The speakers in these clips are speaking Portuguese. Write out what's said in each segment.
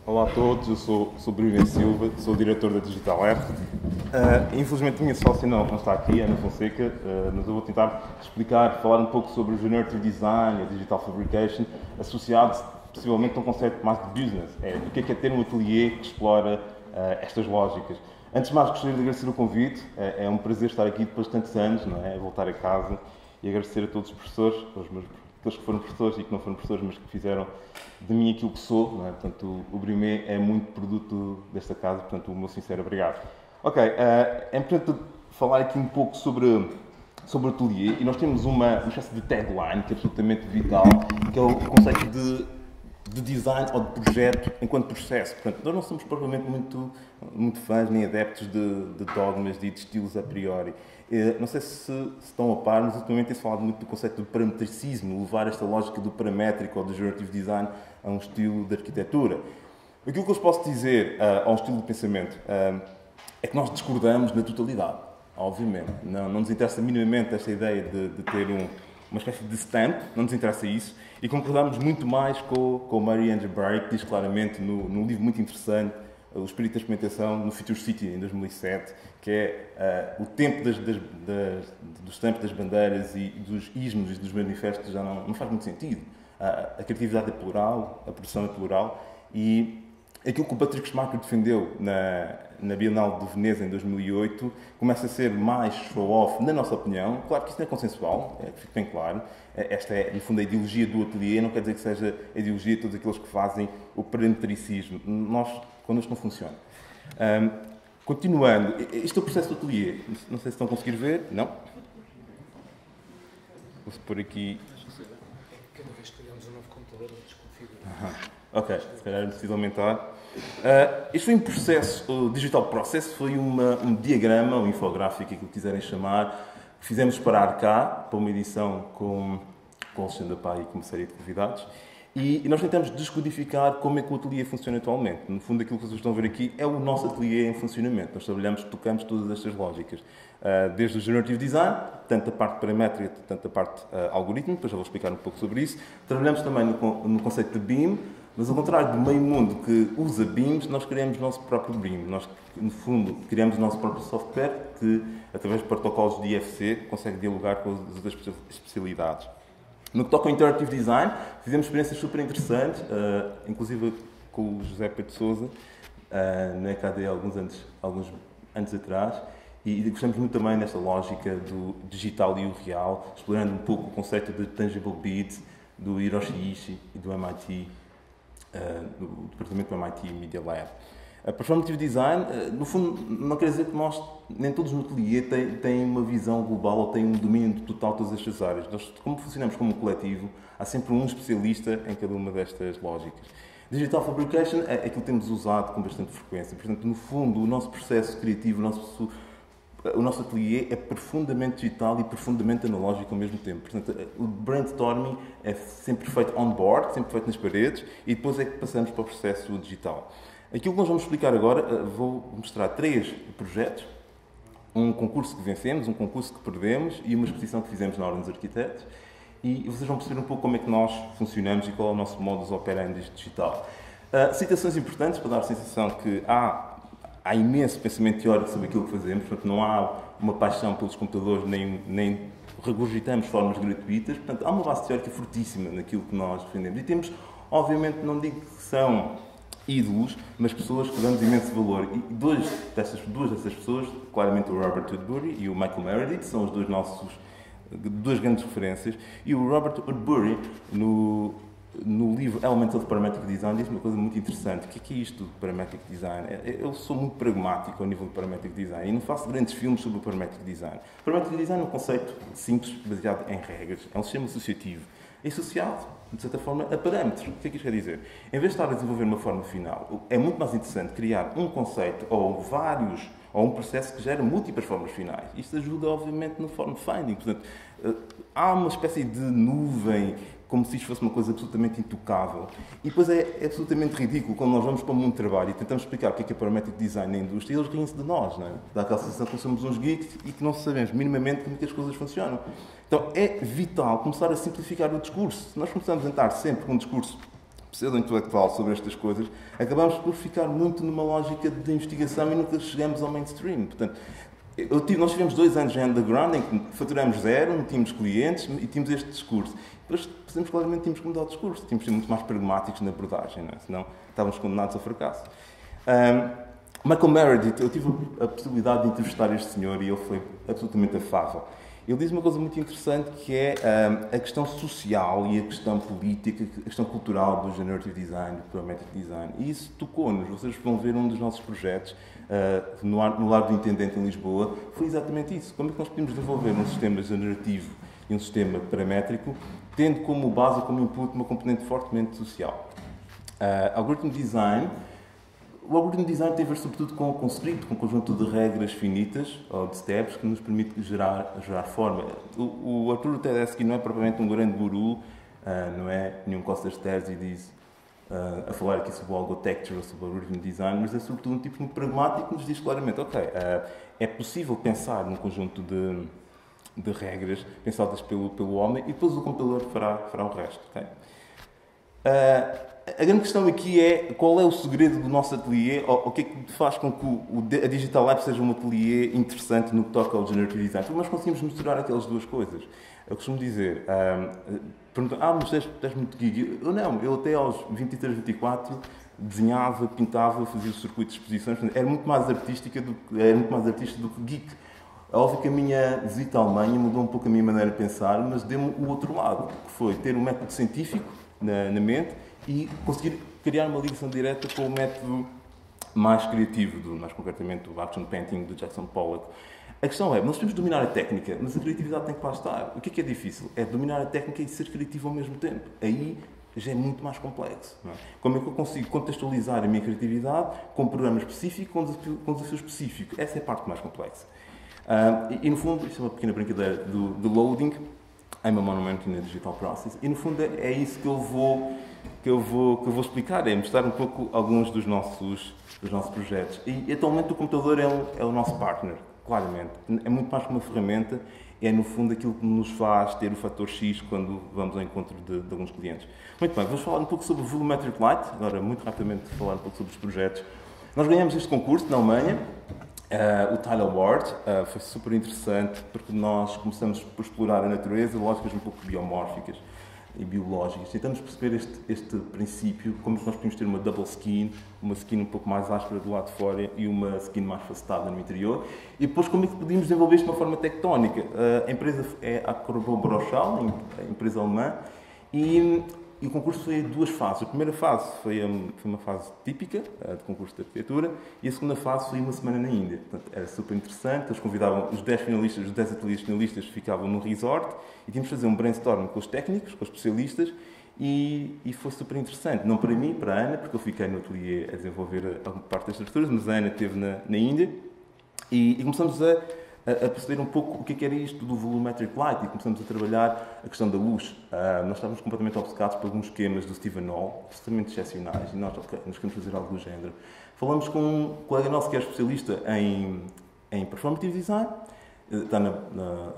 Olá a todos, eu sou Bruno Silva, sou o diretor da Digital App. Infelizmente a minha sócia não está aqui, Ana Fonseca, mas eu vou tentar explicar, falar um pouco sobre o Generative Design e a Digital Fabrication, associado possivelmente a um conceito mais de business. O que é ter um ateliê que explora estas lógicas. Antes de mais, gostaria de agradecer o convite, é um prazer estar aqui depois de tantos anos, não é? Voltar a casa e agradecer a todos os professores, aqueles que foram professores e que não foram professores, mas que fizeram de mim aquilo que sou, não é? Portanto, o Brimé é muito produto desta casa, portanto, o meu sincero obrigado. Ok, é importante falar aqui um pouco sobre o ateliê e nós temos uma espécie de tagline que é absolutamente vital, que é o conceito de design ou de projeto enquanto processo. Portanto, nós não somos propriamente muito fãs nem adeptos de dogmas e de estilos a priori. Não sei se estão a par, mas ultimamente tem-se falado muito do conceito do parametricismo, levar esta lógica do paramétrico ou do generative design a um estilo de arquitetura. Aquilo que eu vos posso dizer a um estilo de pensamento é que nós discordamos na totalidade, obviamente. Não nos interessa minimamente esta ideia de ter uma espécie de stamp, não nos interessa isso, e concordamos muito mais com Mary Andrew Barry, que diz claramente num livro muito interessante, O Espírito da Experimentação, no Future City, em 2007, que é o tempo dos stamps, das bandeiras e dos ismos e dos manifestos já não faz muito sentido. A criatividade é plural, a produção é plural, e aquilo que o Patrick Schumacher defendeu na Bienal de Veneza em 2008 começa a ser mais show-off, na nossa opinião. Claro que isso não é consensual, que fique bem claro. Esta é, no fundo, a ideologia do ateliê, não quer dizer que seja a ideologia de todos aqueles que fazem o parametricismo. Connosco não funciona. Continuando, este é o processo do ateliê. Não sei se estão a conseguir ver. Não? Vou-se pôr aqui. Cada vez que criamos um novo computador, desconfigura. Ok, se calhar é preciso aumentar. Este foi um processo, o Digital Process foi um diagrama, um infográfico, aquilo que quiserem chamar, que fizemos para a Arca, para uma edição com o Alexandre Pai e com uma série de convidados. E nós tentamos descodificar como é que o ateliê funciona atualmente. No fundo, aquilo que vocês estão a ver aqui é o nosso ateliê em funcionamento. Nós tocamos todas estas lógicas. Desde o Generative Design, tanto a parte paramétrica, tanto a parte algoritmo, depois já vou explicar um pouco sobre isso. Trabalhamos também no conceito de BIM, mas ao contrário do meio mundo que usa BIMs, nós criamos o nosso próprio BIM. Nós, no fundo, criamos o nosso próprio software que, através de protocolos de IFC, consegue dialogar com as outras especialidades. No que toca ao Interactive Design, fizemos experiências super interessantes, inclusive com o José Pedro Sousa, na EKD alguns anos atrás, e gostamos muito também desta lógica do digital e o real, explorando um pouco o conceito de Tangible Beats, do Hiroshi Ishii e do MIT, do departamento do MIT Media Lab. A Performative Design, no fundo, não quer dizer que nem todos no ateliê têm uma visão global ou têm um domínio total de todas estas áreas. Nós, como funcionamos como um coletivo, há sempre um especialista em cada uma destas lógicas. Digital Fabrication é aquilo que temos usado com bastante frequência. Portanto, no fundo, o nosso processo criativo, o nosso ateliê é profundamente digital e profundamente analógico ao mesmo tempo. Portanto, o brainstorming é sempre feito on-board, sempre feito nas paredes, e depois é que passamos para o processo digital. Aquilo que nós vamos explicar agora, vou mostrar 3 projetos, um concurso que vencemos, um concurso que perdemos e uma exposição que fizemos na Ordem dos Arquitetos, e vocês vão perceber um pouco como é que nós funcionamos e qual é o nosso modus operandi digital. Citações importantes para dar a sensação que há imenso pensamento teórico sobre aquilo que fazemos, portanto não há uma paixão pelos computadores, nem regurgitamos formas gratuitas, portanto há uma base teórica fortíssima naquilo que nós defendemos. E temos, obviamente, não digo que são ídolos, mas pessoas que damos imenso valor. E duas dessas pessoas, claramente o Robert Woodbury e o Michael Meredith, são os duas grandes referências. E o Robert Woodbury, no livro Elements of Parametric Design, diz uma coisa muito interessante. O que é isto de Parametric Design? Eu sou muito pragmático ao nível de Parametric Design e não faço grandes filmes sobre o Parametric Design. Parametric Design é um conceito simples, baseado em regras. É um sistema associativo. É associado, de certa forma, a parâmetros. O que é que isto quer dizer? Em vez de estar a desenvolver uma forma final, é muito mais interessante criar um conceito ou um processo que gera múltiplas formas finais. Isto ajuda, obviamente, no form finding. Portanto, há uma espécie de nuvem, como se isto fosse uma coisa absolutamente intocável. E depois é absolutamente ridículo quando nós vamos para o mundo de trabalho e tentamos explicar o que é parametric design na indústria e eles riem-se de nós, não é? Dá aquela sensação que somos uns geeks e que não sabemos minimamente como é que as coisas funcionam. Então é vital começar a simplificar o discurso. Se nós começamos a entrar sempre com um discurso pseudo-intelectual sobre estas coisas, acabamos por ficar muito numa lógica de investigação e nunca chegamos ao mainstream. Portanto, nós tivemos 2 anos em underground em que faturamos zero, não tínhamos clientes e tínhamos este discurso. Depois, percebemos claramente que tínhamos que mudar o discurso, tínhamos que ser muito mais pragmáticos na abordagem, não é? Senão estávamos condenados ao fracasso. Michael Meredith, eu tive a possibilidade de entrevistar este senhor e ele foi absolutamente afável. Ele diz uma coisa muito interessante que é a questão social e a questão política, a questão cultural do Generative Design, do Parametric Design. E isso tocou-nos. Vocês vão ver um dos nossos projetos no Lar do Intendente em Lisboa. Foi exatamente isso. Como é que nós podemos desenvolver um sistema generativo e um sistema paramétrico, tendo como base, como input, uma componente fortemente social. Algorithm Design. O algoritmo de design tem a ver sobretudo com o script, com um conjunto de regras finitas, ou de steps, que nos permite gerar forma. O Arturo Tedeschi não é propriamente um grande guru, não é nenhum Costa Sterzi diz a falar aqui sobre o algotecture, sobre o algoritmo de design, mas é sobretudo um tipo muito pragmático que nos diz claramente, ok, é possível pensar num conjunto de regras pensadas pelo homem e depois o computador fará o resto. Okay? A grande questão aqui é qual é o segredo do nosso ateliê, ou o que é que faz com que a Digital Lab seja um ateliê interessante no que toca ao Generative Design. Porque nós conseguimos misturar aquelas duas coisas. Eu costumo dizer, perguntam, mas és muito geek. Eu até aos 23, 24 desenhava, pintava, fazia circuitos de exposições. Era muito mais artista do que geek. É óbvio que a minha visita à Alemanha mudou um pouco a minha maneira de pensar, mas deu-me o outro lado, que foi ter um método científico na mente e conseguir criar uma ligação direta com o método mais criativo, mais concretamente o Action Painting do Jackson Pollock. A questão é, nós temos de dominar a técnica, mas a criatividade tem que lá estar. O que é difícil? É dominar a técnica e ser criativo ao mesmo tempo. Aí já é muito mais complexo. Não é? Como é que eu consigo contextualizar a minha criatividade com um programa específico, com um desafio específico? Essa é a parte mais complexa. E no fundo, isto é uma pequena brincadeira do loading, I'm a monument in a digital process, e no fundo é isso que eu vou explicar, é mostrar um pouco alguns dos nossos projetos. E atualmente o computador é o nosso partner, claramente. É muito mais que uma ferramenta, é no fundo aquilo que nos faz ter o fator X quando vamos ao encontro de alguns clientes. Muito bem, vamos falar um pouco sobre o Volumetric Light, agora muito rapidamente falar um pouco sobre os projetos. Nós ganhamos este concurso na Alemanha, o Tile Award, foi super interessante porque nós começamos por explorar a natureza, lógicas um pouco biomórficas e biológicas. Tentamos perceber este princípio, como nós podemos ter uma double skin, uma skin um pouco mais áspera do lado de fora e uma skin mais facetada no interior. E depois como é que podíamos desenvolver isto de uma forma tectónica. A empresa é a Acrobroschal, a empresa alemã, e o concurso foi em 2 fases. A primeira fase foi uma fase típica de concurso de arquitetura e a segunda fase foi uma semana na Índia. Portanto, era super interessante. Eles convidavam os 10 finalistas, os 10 ateliês finalistas ficavam no resort e tínhamos de fazer um brainstorm com os técnicos, com os especialistas e foi super interessante. Não para mim, para a Ana, porque eu fiquei no ateliê a desenvolver alguma parte das estruturas, mas a Ana esteve na Índia e começamos a perceber um pouco o que era isto do Volumetric Light e começamos a trabalhar a questão da luz. Nós estávamos completamente obcecados por alguns esquemas do Stephen Hall, absolutamente excepcionais, e nós queremos fazer algo do género. Falamos com um colega nosso que é especialista em Performative Design, está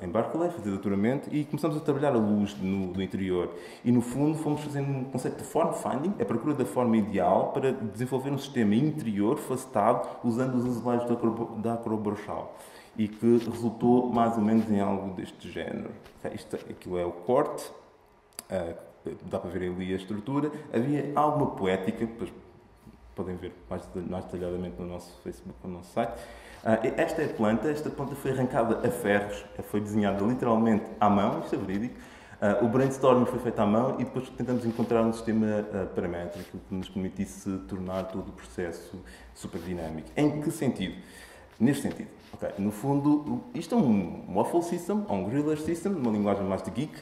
em Berkeley, fazer doutoramento, e começamos a trabalhar a luz do interior. E, no fundo, fomos fazendo um conceito de form finding, a procura da forma ideal para desenvolver um sistema interior facetado usando os azulejos da Acrobroschal. E que resultou mais ou menos em algo deste género. Aquilo é o corte, dá para ver ali a estrutura. Havia alguma poética, depois podem ver mais detalhadamente no nosso Facebook, no nosso site. Esta planta foi arrancada a ferros, foi desenhada literalmente à mão, isto é verídico. O brainstorming foi feito à mão e depois tentamos encontrar um sistema paramétrico que nos permitisse tornar todo o processo super dinâmico. Em que sentido? Neste sentido. Okay. No fundo, isto é um waffle system, um griller system, uma linguagem mais de geek,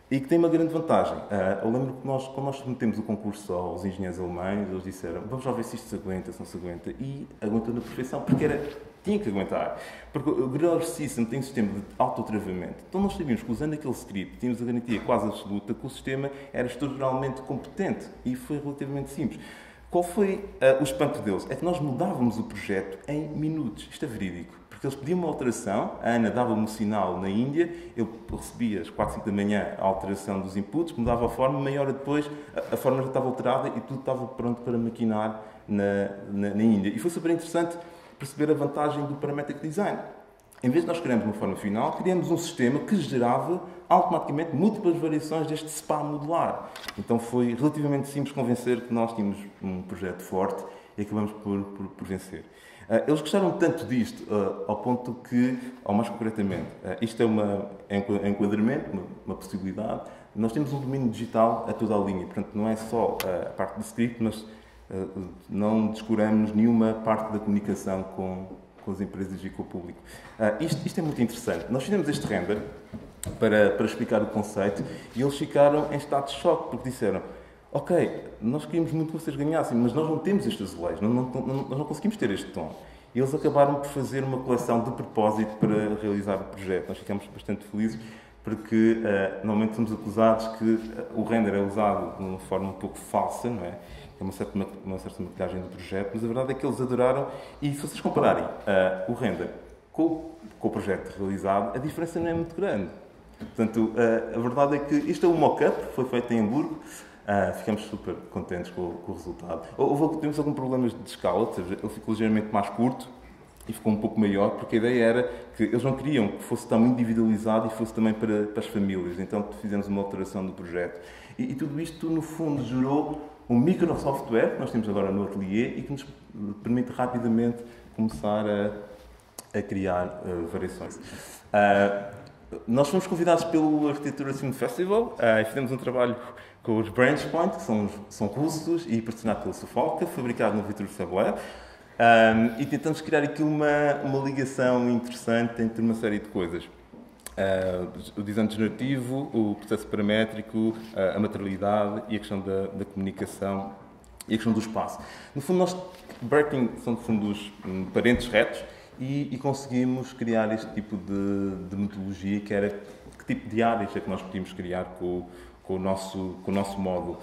e que tem uma grande vantagem. Eu lembro que quando nós submetemos o concurso aos engenheiros alemães, eles disseram, vamos já ver se isto se aguenta, se não se aguenta, e aguentou na perfeição, porque tinha que aguentar. Porque o griller system tem um sistema de autotravamento. Então nós sabíamos que usando aquele script, tínhamos a garantia quase absoluta que o sistema era estruturalmente competente, e foi relativamente simples. Qual foi o espanto deles? É que nós mudávamos o projeto em minutos. Isto é verídico. Porque eles pediam uma alteração, a Ana dava-me um sinal na Índia, eu recebia às 4, 5 da manhã a alteração dos inputs, mudava a forma, meia hora depois a forma já estava alterada e tudo estava pronto para maquinar na Índia. E foi super interessante perceber a vantagem do parametric design. Em vez de nós criarmos uma forma final, criamos um sistema que gerava automaticamente múltiplas variações deste SPA modular. Então foi relativamente simples convencer que nós tínhamos um projeto forte e acabamos por vencer. Eles gostaram tanto disto, ao ponto que, ou mais concretamente, isto é um enquadramento, uma possibilidade. Nós temos um domínio digital a toda a linha, portanto não é só a parte do script, mas não descuramos nenhuma parte da comunicação com as empresas e com o público. Isto é muito interessante. Nós fizemos este render para explicar o conceito e eles ficaram em estado de choque, porque disseram: ok, nós queríamos muito que vocês ganhassem, mas nós não temos este azulejo, nós não conseguimos ter este tom. E eles acabaram por fazer uma coleção de propósito para realizar o projeto. Nós ficamos bastante felizes, porque normalmente somos acusados que o render é usado de uma forma um pouco falsa, não é? É uma certa maquilhagem do projeto, mas a verdade é que eles adoraram. E se vocês compararem o render com o projeto realizado, a diferença não é muito grande. Portanto, a verdade é que isto é um mock-up, foi feito em Hamburgo. Ficamos super contentes com o resultado. Tivemos alguns problemas de escala, ou seja, ele ficou ligeiramente mais curto e ficou um pouco maior, porque a ideia era que eles não queriam que fosse tão individualizado e fosse também para as famílias. Então fizemos uma alteração do projeto. E tudo isto, no fundo, gerou um microsoftware que nós temos agora no ateliê e que nos permite rapidamente começar a criar variações. Nós fomos convidados pelo Arquitetura Film Festival e fizemos um trabalho com os Branch Point, que são russos e patrocinados pela Sofalca, fabricado no Vitor Sablé. E tentamos criar aqui uma ligação interessante entre uma série de coisas. O design generativo, o processo paramétrico, a materialidade e a questão da comunicação e a questão do espaço. No fundo, Breaking são, no fundo, os parentes retos e conseguimos criar este tipo de metodologia, que era que tipo de áreas é que nós podíamos criar com o nosso módulo.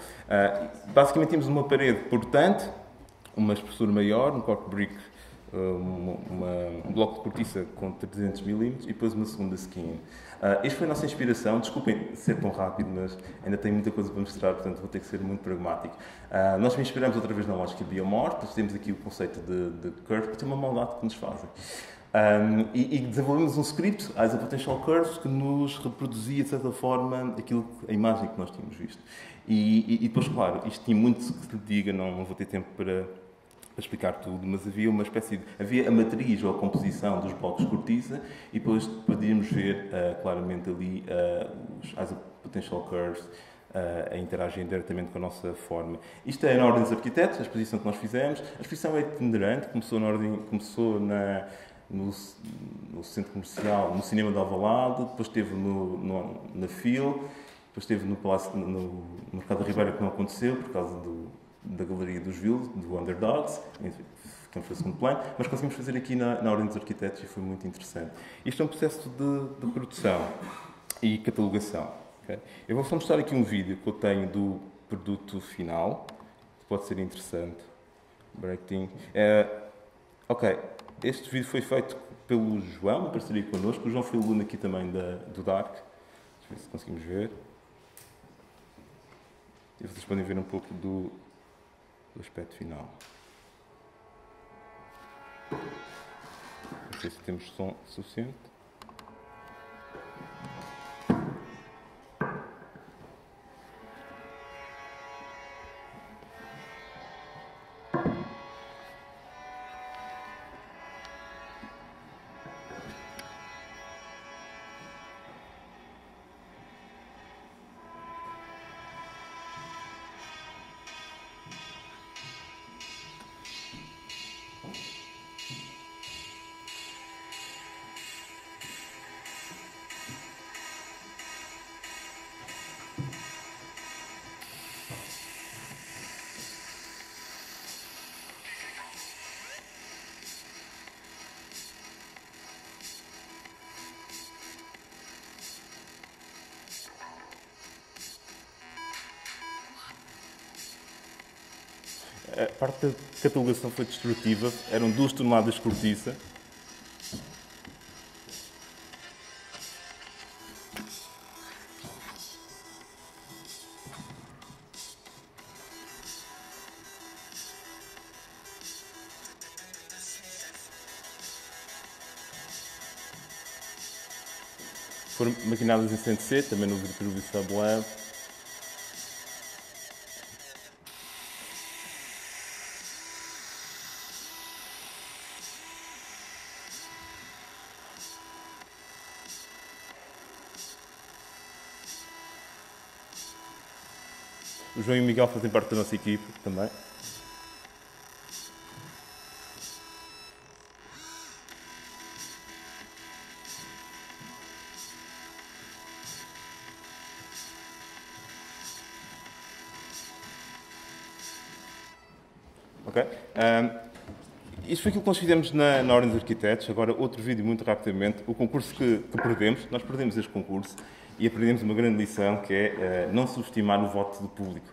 Basicamente, tínhamos uma parede portante, uma espessura maior, um cork brick, um bloco de cortiça com 300 mm e depois uma segunda skin. Esta foi a nossa inspiração. Desculpem ser tão rápido, mas ainda tenho muita coisa para mostrar, portanto vou ter que ser muito pragmático. Nós me inspiramos outra vez na lógica biomorph, depois temos aqui o conceito de curve, que tem uma maldade que nos fazem. E desenvolvemos um script, As a Potential Curves, que nos reproduzia, de certa forma, a imagem que nós tínhamos visto. E depois, claro, isto tinha muito que se lhe diga, não vou ter tempo para explicar tudo, mas havia a matriz ou a composição dos blocos de cortiça e depois podíamos ver claramente ali os As a Potential Curves a interagir diretamente com a nossa forma. Isto é na Ordem dos Arquitetos, a exposição que nós fizemos. A exposição é itinerante, começou no centro comercial, no cinema de Alvalade, depois esteve na FIL, depois esteve no Mercado da Ribeira, que não aconteceu por causa da Galeria dos Vils, do Underdogs, ficamos para o segundo plano, mas conseguimos fazer aqui na Ordem dos Arquitetos e foi muito interessante. Isto é um processo de produção e catalogação. Okay? Eu vou só mostrar aqui um vídeo que eu tenho do produto final, que pode ser interessante. Breaking. Ok, este vídeo foi feito pelo João, em parceria connosco. O João foi aluno aqui também do DARC. Deixa eu ver se conseguimos ver. E vocês podem ver um pouco do aspecto final. Não sei se temos som suficiente. a parte da catalogação foi destrutiva, eram 2 toneladas de cortiça. Foram maquinadas em CNC, também no Vitruvius Fab Lab. O João e o Miguel fazem parte da nossa equipe também. Ok? Isto foi aquilo que nós fizemos na Ordem dos Arquitetos. Agora, outro vídeo muito rapidamente. O concurso que perdemos, nós perdemos este concurso e aprendemos uma grande lição, que é não subestimar o voto do público,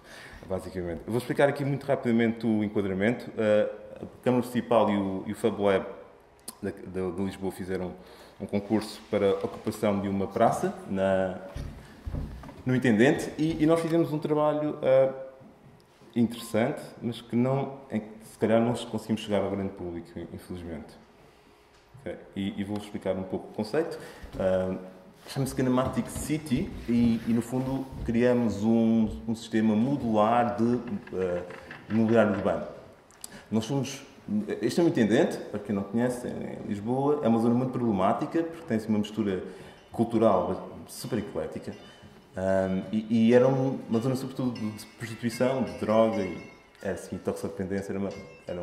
basicamente. Eu vou explicar aqui muito rapidamente o enquadramento. A Câmara Municipal e o Fab Lab de Lisboa fizeram um concurso para a ocupação de uma praça no Intendente e nós fizemos um trabalho interessante, mas que se calhar não conseguimos chegar ao grande público, infelizmente. Okay? E vou explicar um pouco o conceito. Chama-se Kinematic City e, no fundo, criamos um sistema modular de mobiliário urbano. Este é um Intendente, para quem não conhece, em Lisboa. É uma zona muito problemática, porque tem uma mistura cultural super eclética. E era uma zona, sobretudo, de prostituição, de droga, e era assim, toxicodependência, era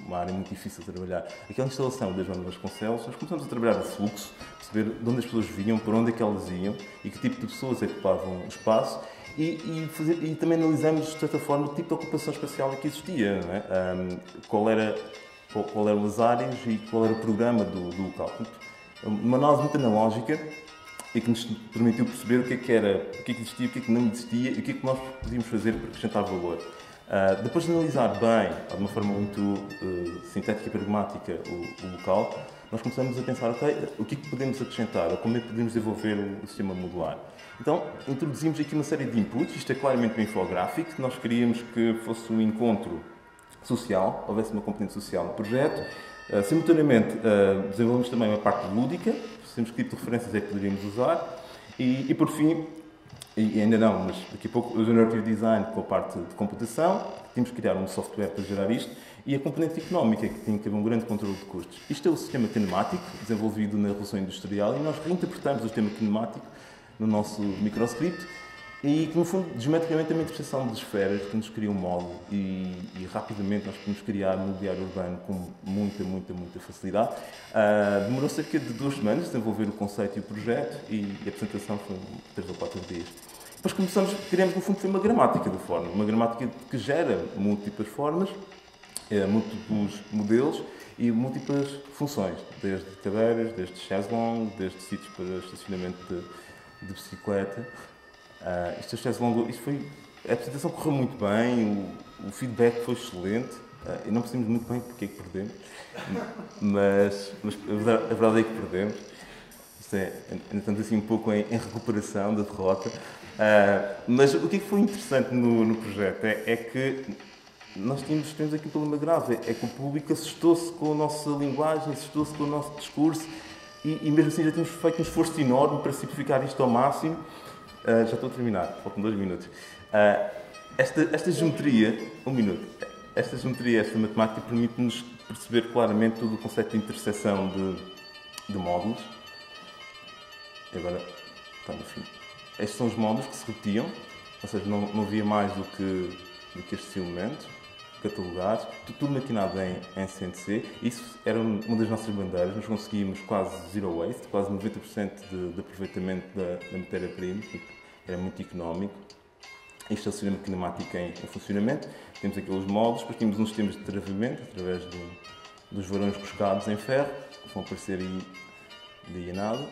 uma área muito difícil de trabalhar. Aquela instalação da Joana Vasconcelos, nós começamos a trabalhar o fluxo, perceber de onde as pessoas vinham, para onde é que elas iam e que tipo de pessoas ocupavam o espaço e também analisamos, de certa forma, o tipo de ocupação espacial que existia, não é? Qual eram as áreas e qual era o programa do local. Portanto, uma análise muito analógica e que nos permitiu perceber o que existia, o que é que não existia e o que é que nós podíamos fazer para acrescentar valor. Depois de analisar bem, de uma forma muito sintética e pragmática, o local, nós começamos a pensar, o que é que podemos acrescentar, ou como é que podemos desenvolver o sistema modular. Então, introduzimos aqui uma série de inputs, isto é claramente um infográfico, nós queríamos que fosse um encontro social, houvesse uma componente social no projeto. Simultaneamente, desenvolvemos também uma parte lúdica, sabemos que tipo de referências é que poderíamos usar, e por fim, e ainda não, mas daqui a pouco, o Generative Design com a parte de computação, tínhamos que criar um software para gerar isto, e a componente económica, que tinha que haver um grande controle de custos. Isto é o sistema kinemático, desenvolvido na Revolução Industrial, e nós reinterpretamos o sistema kinemático no nosso microscript, e que, no fundo, geometricamente é uma interseção de esferas que nos cria um módulo e rapidamente nós podemos criar um mobiliário urbano com muita facilidade. Demorou cerca de 2 semanas desenvolver o conceito e o projeto e a apresentação foi 3 ou 4 dias. Depois criamos, no fundo, foi uma gramática da forma, uma gramática que gera múltiplas formas, múltiplos modelos e múltiplas funções, desde cadeiras, desde chaiselong, desde sítios para estacionamento de bicicleta. A apresentação correu muito bem, o feedback foi excelente, e não percebemos muito bem porque é que perdemos, mas a verdade é que perdemos. Isto ainda estamos assim um pouco em recuperação da derrota, mas o que é que foi interessante no projeto é que nós temos aqui um problema grave, é que o público assustou-se com a nossa linguagem, assustou-se com o nosso discurso, e mesmo assim já tínhamos feito um esforço enorme para simplificar isto ao máximo. Já estou a terminar, faltam 2 minutos. Esta geometria, esta matemática permite-nos perceber claramente todo o conceito de interseção de módulos. E agora está no fim. Estes são os módulos que se repetiam, ou seja, não havia mais do que estes elementos catalogados, tudo maquinado em CNC. Isso era uma das nossas bandeiras, nós conseguimos quase zero waste, quase 90% de aproveitamento da matéria-prima, era muito económico. Este é o sistema kinemático em funcionamento. Temos aqueles moldes, depois tínhamos uns sistemas de travamento, através dos varões coscados em ferro, que vão aparecer aí de nada.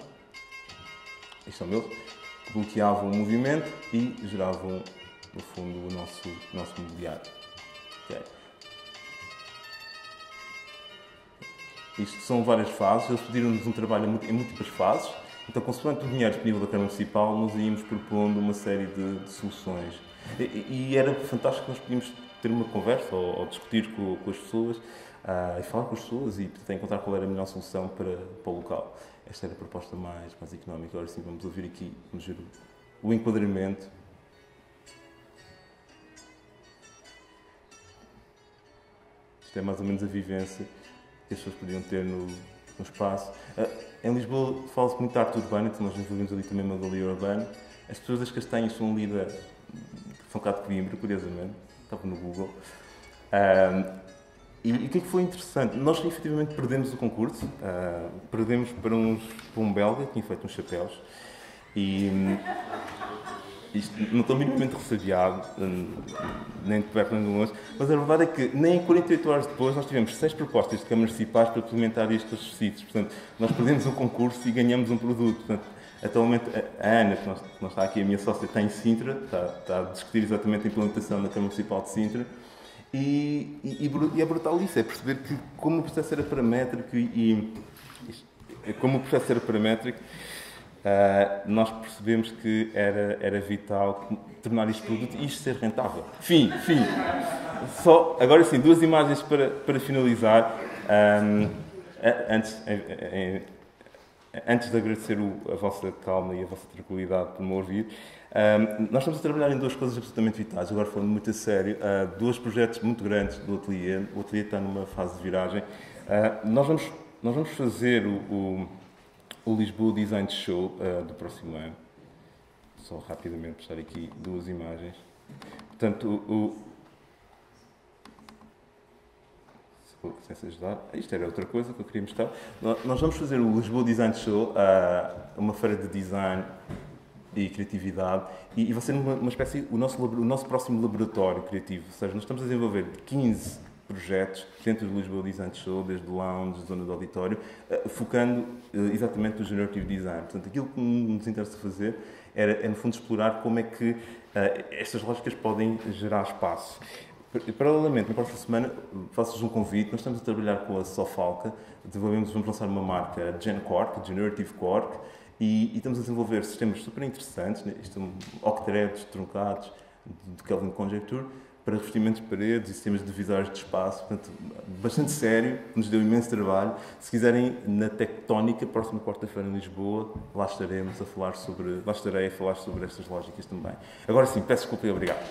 Estes são eles, que bloqueavam o movimento e geravam, no fundo, o nosso mobiliário. Okay. Isto são várias fases, eles pediram-nos um trabalho em múltiplas fases, então, consoante o dinheiro disponível da Câmara Municipal, nós íamos propondo uma série de soluções. E era fantástico que nós podíamos ter uma conversa ou discutir com as pessoas e falar com as pessoas e tentar encontrar qual era a melhor solução para o local. Esta era a proposta mais económica. Agora sim, vamos ouvir aqui, vamos ver o enquadramento. Isto é mais ou menos a vivência que as pessoas podiam ter no espaço. Em Lisboa fala-se muito de arte urbana, então nós desenvolvemos ali também uma galeria urbana. As pessoas das Castanhas são ali são cá de Coimbra, curiosamente, estava no Google. E o que é que foi interessante? Nós efetivamente perdemos o concurso, perdemos para um belga que tinha feito uns chapéus. E isto não estou minimamente ressabiado, nem de perto nem de longe, mas a verdade é que nem 48 horas depois nós tivemos 6 propostas de câmaras municipais para implementar estes requisitos. Portanto, nós perdemos um concurso e ganhamos um produto. Portanto, atualmente a Ana, que não está aqui, a minha sócia, está em Sintra, está a discutir exatamente a implementação na Câmara Municipal de Sintra. E é brutal isso, é perceber que como o processo era paramétrico nós percebemos que era vital tornar isto produto e isto ser rentável. Fim. Só, agora sim, 2 imagens para finalizar. Antes de agradecer a vossa calma e a vossa tranquilidade por me ouvir, nós estamos a trabalhar em 2 coisas absolutamente vitais, agora falando muito a sério, 2 projetos muito grandes do ateliê. O ateliê está numa fase de viragem. Nós vamos fazer o Lisboa Design Show do próximo ano. Só rapidamente puxar aqui 2 imagens. Portanto, se ajudar. Isto era outra coisa que eu queria mostrar. Nós vamos fazer o Lisboa Design Show, uma feira de design e criatividade, e vai ser uma espécie, o nosso próximo laboratório criativo. Ou seja, nós estamos a desenvolver 15 projetos dentro do Lisboa Design Show, desde lounge, zona de auditório, focando exatamente no generative design. Portanto, aquilo que nos interessa fazer é no fundo, explorar como é que estas lógicas podem gerar espaço. Paralelamente, na próxima semana, faço-vos um convite. Nós estamos a trabalhar com a Sofalca, vamos lançar uma marca GenQuark, Generative Quark, e estamos a desenvolver sistemas super interessantes, né? Isto são octhreads truncados de Kelvin Conjecture, para revestimentos de paredes e sistemas divisórios de espaço. Portanto, bastante sério, nos deu imenso trabalho. Se quiserem, na Tectónica, próxima quarta-feira em Lisboa, lá estarei a falar sobre estas lógicas também. Agora sim, peço desculpa e obrigado.